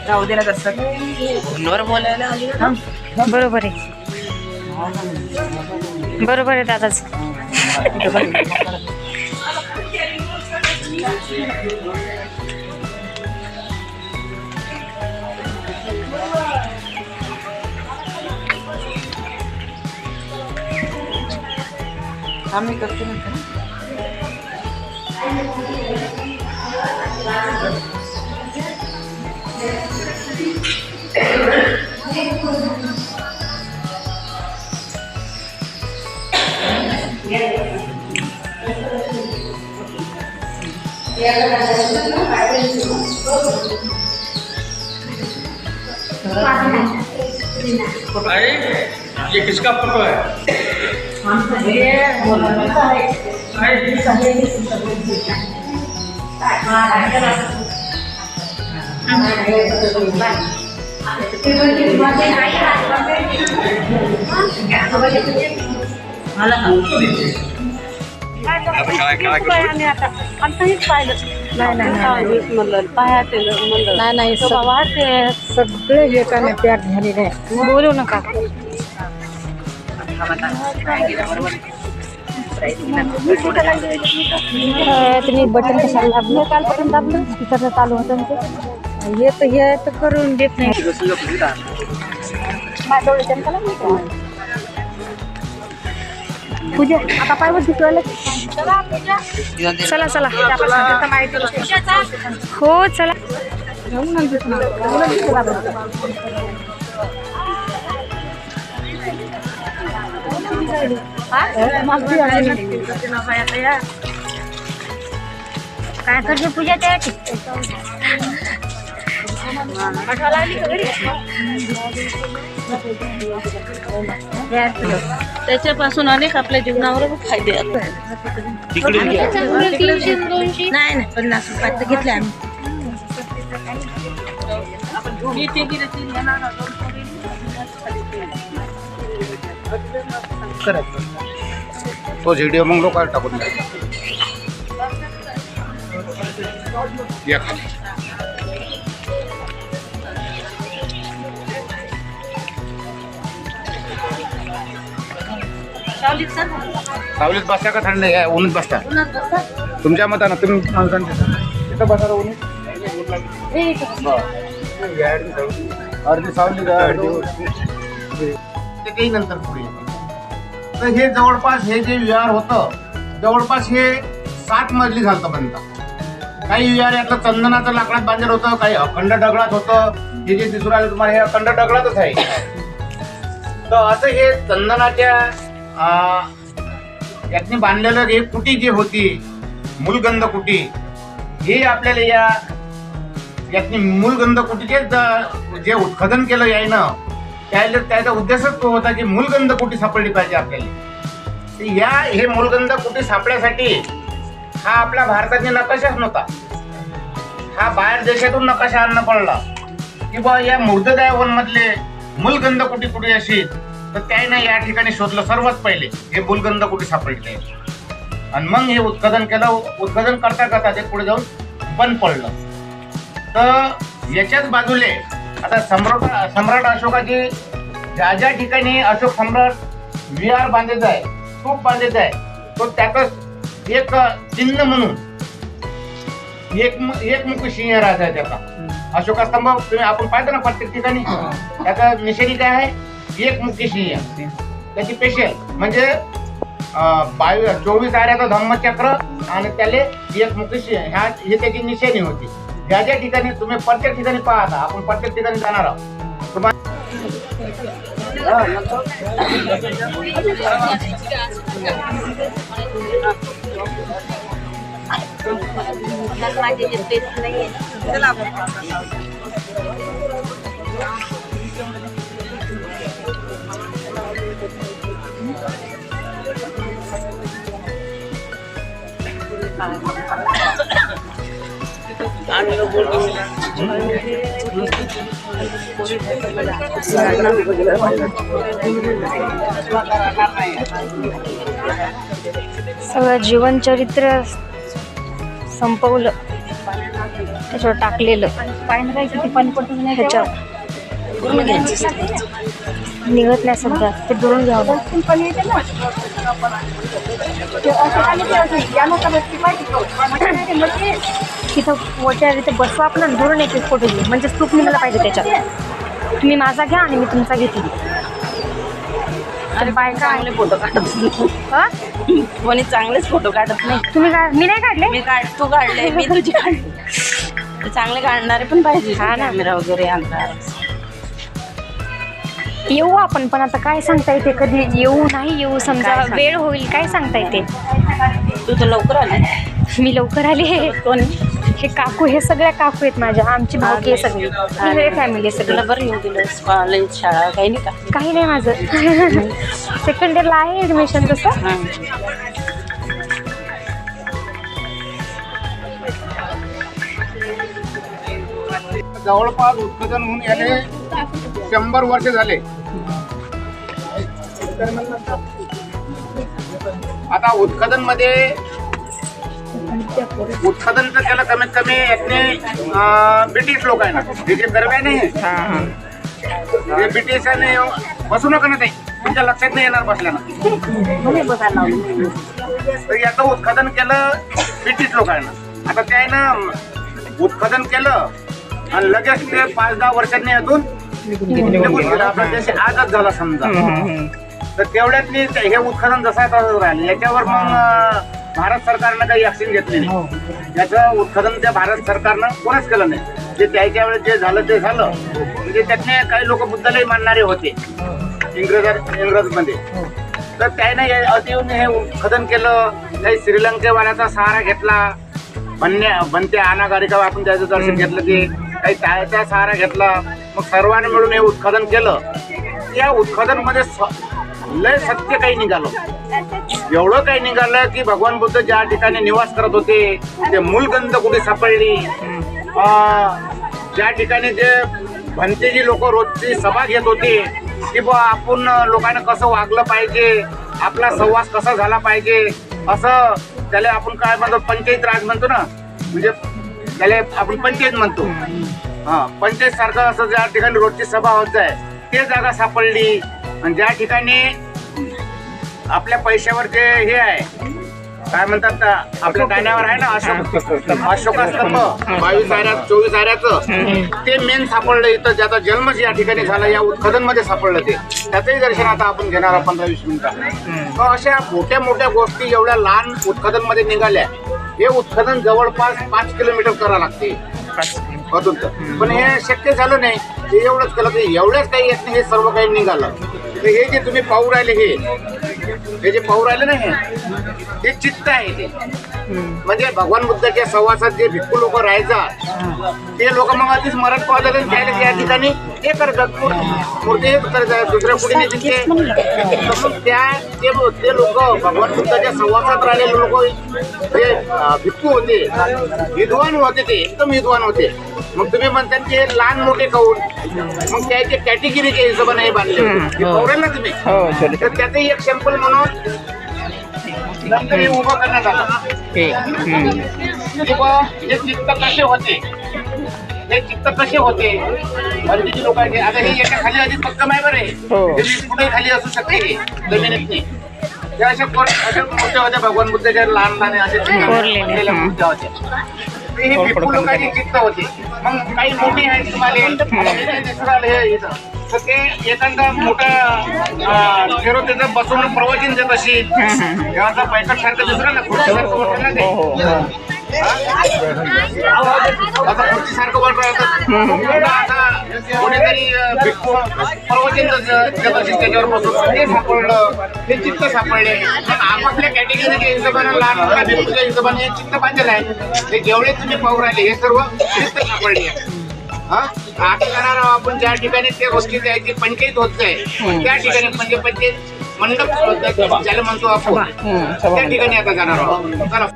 राहू दे ना तसं फोनवर बोलायला आली ना. बरोबर आहे बरोबर आहे दादाच. आम्ही करतो नंतर. ये किसका फोटो है? नाही सगळे एकाने पॅक झालेले आहे. बोलू नका. तुम्ही बटन कशाला दाबलं? काल बटन दाबलं स्पीकर चालू होतं ते. हे तर करून देत नाही. पूजा आता पायवर दिसलं. चला चला हो चला. काय करते पूजा त्याची? त्याच्यापासून अनेक आपल्या जीवनावर फायदे आहेत. नाही 50 रुपयात घेतले आम्ही. तो व्हिडिओ मग लोकांना टाकून द्या. सावलीत बसता का थंड आहे? ऊनच बसता तुमच्या मतानं. तुम्ही तिथं बसा ऊन. अर्धी सावली काही नंतर पुढे. तर हे जवळपास हे जे विहार होतं जवळपास हे 7 मजली झालं पर्यंत. काही विहार यातलं चंदनाचं लाकडात बांधलेलं होतं, काही अखंड दगडात होतं. हे जे दिसून राहिलं तुम्हाला हे अखंड दगडातच आहे. तर असं हे चंदनाच्या यातनी बांधलेलं हे कुटी जी होती मूलगंध कुटी, हे आपल्याला यातनी मूलगंध कुटीचे जे उत्खनन केलं यायनं त्याचा उद्देशच तो होता की मूलगंध कुटी सापडली पाहिजे आपल्याला. हे मूलगंध कुटी सापडण्यासाठी हा आपला भारताचा नकाशाच नव्हता. हा बाहेर देशातून नकाशा आणणं पडला की बा या मृतदेह वन मधले मूलगंध कुटी कुठे अशी. तर त्याने या ठिकाणी शोधलं सर्वात पहिले हे मूलगंध कुठे सापडले आणि मग हे उत्खनन केलं. उत्खनन करता करता ते पुढे जाऊन बंद पडलं. तर याच्याच बाजूले आता सम्राट अशोकाची ज्या ज्या ठिकाणी अशोक सम्राट विहार बांधायचं आहे, स्तूप बांधायचं आहे, तो त्यातच एक चिन्ह म्हणून एकमुखी सिंह राजा आहे त्याचा. अशोका स्तंभ तुम्ही आपण पाहतो ना प्रत्येक ठिकाणी, त्याचा निशाणी काय आहे? एकमुखी सिंह. त्याची स्पेशल म्हणजे 24 आऱ्याचं धम्मचक्र आणि त्याले एकमुखी सिंह हे त्याची निशाणी होती. ज्या ज्या ठिकाणी तुम्ही प्रत्येक ठिकाणी पाहता, आपण प्रत्येक ठिकाणी जाणार आहोत. सगळं जीवनचरित्र संपवलं, त्याच्यावर टाकलेलं ह्याच्यावर निघत नाही सध्या. ते दुरून घ्यावं. तिथं मोठ्या तिथे बसवा आपण दुरून एक फोटो घेऊ, म्हणजे स्तूप निघाला पाहिजे त्याच्यात. तुम्ही माझा घ्या आणि मी तुमचा घेते. अरे बायका चांगले फोटो काढत हा कोणी चांगलेच फोटो काढत नाही. तुम्ही मी नाही काढले. तू काढले, मी तुझी काढली. ते चांगले काढणारे पण पाहिजे. हा ना. कॅमेरा वगैरे आणणार. येऊ आपण, पण आता काय सांगता येते, कधी येऊ नाही येऊ, समजा काय सांग- वेळ होईल, काय सांगता येते. तू तर लवकर आली. मी लवकर आले. कोणी हे काकू, हे सगळ्या काकू आहेत माझ्या, आमची भावकी आहे सगळी, सगळे फॅमिली आहे तुला सगळं. बरं येऊ दिलं. कॉलेज शाळा काही नाही का? काही नाही माझं. सेकंड इयरला आहे ॲडमिशन तसं. हां. जवळपास उत्खनन होऊन याले 100 वर्ष झाले. आता उत्खनन मध्ये उत्खनन तर त्याला कमीत कमी यातने ब्रिटिश लोक आहे ना, हे जे गरबे नाही हे ब्रिटिशांनी बसू नका ना, ते तुमच्या लक्षात नाही येणार बसल्यानं. तर याचं उत्खनन केलं ब्रिटिश लोकांना. आता त्यानं उत्खनन केलं आणि लगेच ते 5-10 वर्षांनी यातून निघून गेलं. आपला देश आजच झाला समजा. तर तेवढ्यातली हे उत्खनन जसं आहे तसंच राहिलं. याच्यावर मग भारत सरकारनं काही ऍक्शन घेतली नाही. याचं उत्खनन त्या भारत सरकारनं कोणच केलं नाही. जे त्याच्या वेळेस जे झालं ते झालं. म्हणजे त्यातले काही लोक बुद्धालाही मानणारे होते इंग्रजमध्ये. तर त्याने अति येऊन हे उत्खनन केलं. काही श्रीलंकेवाल्याचा सहारा घेतला, बनत्या अनागारिका आपण त्याचं दर्शन घेतलं. ते काही त्याचा सहारा घेतला. मग सर्वांनी मिळून हे उत्खनन केलं. या उत्खनन मध्ये लय सत्य काही निघालं. एवढं काही निघालं की भगवान बुद्ध ज्या ठिकाणी निवास करत होते ते मूलगंध कुठे सापडली. ज्या ठिकाणी जे भंतेजी लोक रोजची सभा घेत होते की बा आपण लोकांना कसं वागलं पाहिजे, आपला सहवास कसा झाला पाहिजे, असं त्याला आपण काय म्हणतो, पंचायत राज म्हणतो ना, म्हणजे त्याला आपण पंचायत म्हणतो. पंचायत सारखं असं ज्या ठिकाणी रोजची सभा होत जाय ते जागा सापडली. आणि ज्या ठिकाणी आपल्या पैशावर जे हे आहे काय म्हणतात आपल्या दाण्यावर आहे ना अशोका स्तंभ 22 आऱ्याचं 24 आऱ्याचं ते मेन सापडलं इथं. ज्याचा जन्मच या ठिकाणी झाला, या उत्खनन मध्ये सापडलं. ते त्याचंही दर्शन आता आपण घेणार आहोत 15-20 मिनिटात. अशा मोठ्या मोठ्या गोष्टी एवढ्या लहान उत्खनन मध्ये निघाल्या. हे उत्खनन जवळपास 5 किलोमीटर करावं लागते मधून. पण हे शक्य झालं नाही. हे एवढंच केलं की एवढ्याच काही येत नाही, हे सर्व काही निघालं. तर हे जे तुम्ही पाहू राहिले, हे जे पाहू राहिले ना, हे चित्त आहे. ते म्हणजे भगवान बुद्धाच्या सहवासात जे भिक्खू लोक राहायचा ते लोक मग आधीच मरण पावतात आणि त्याला या ठिकाणी हे करतात, मूर्ती करतात दुसऱ्या कुठे तिथे. ते लोक भगवान बुद्धाच्या सहवासात राहिलेले लोक जे भिक्खू होते, विद्वान होते, ते एकदम विद्वान होते. मग तुम्ही म्हणतात की लहान मोठे काऊन, मग त्याचे कॅटेगरीच्या हिशोबाने हे बांधले पावरेल ना तुम्ही. तर त्याचंही एक सॅम्पल म्हणून नंतर हे उभं करण्यात आलं. हे चित्त कसे होते, हे चित्त कसे होते भंतीची लोकांचे. आता हे याच्या खाली आधी पक्कम आहे बरे, कुठेही खाली असू शकते जमिनीतनी. हे अशा मूर्त्या होत्या भगवान बुद्धाच्या लहान लहान असे मूर्त्या होत्या. हे भिक्खू लोकांची चित्त होती. मग काही मोठी आहेत तुम्हाला तर ते एखादा मोठा फेरो त्याचं बसून प्रवचन देत असेल, तेव्हा बैठक सारखं दुसरं ना खुर्चीसारखं वाटतं ना ते. आता खुर्चीसारखं वाटत आता कोणीतरी भिक्खू प्रवचन देत असेल त्याच्यावर बसून ते सापडलं, ते चित्त सापडले. मग आपापल्या कॅटेगरीच्या हिशोबाने लहान मोठ्या भिक्खूच्या हिशोबाने हे चित्त बांधलेलं आहे. ते जेवढे तुम्ही पाहू राहिले हे सर्व चित्त सापडले. आता करणार आपण ज्या ठिकाणी ते गोष्टी द्यायची पंचायत होत आहे त्या ठिकाणी म्हणजे पंचायत मंडप ज्याला म्हणतो आपण त्या ठिकाणी आता जाणार आहोत. चला.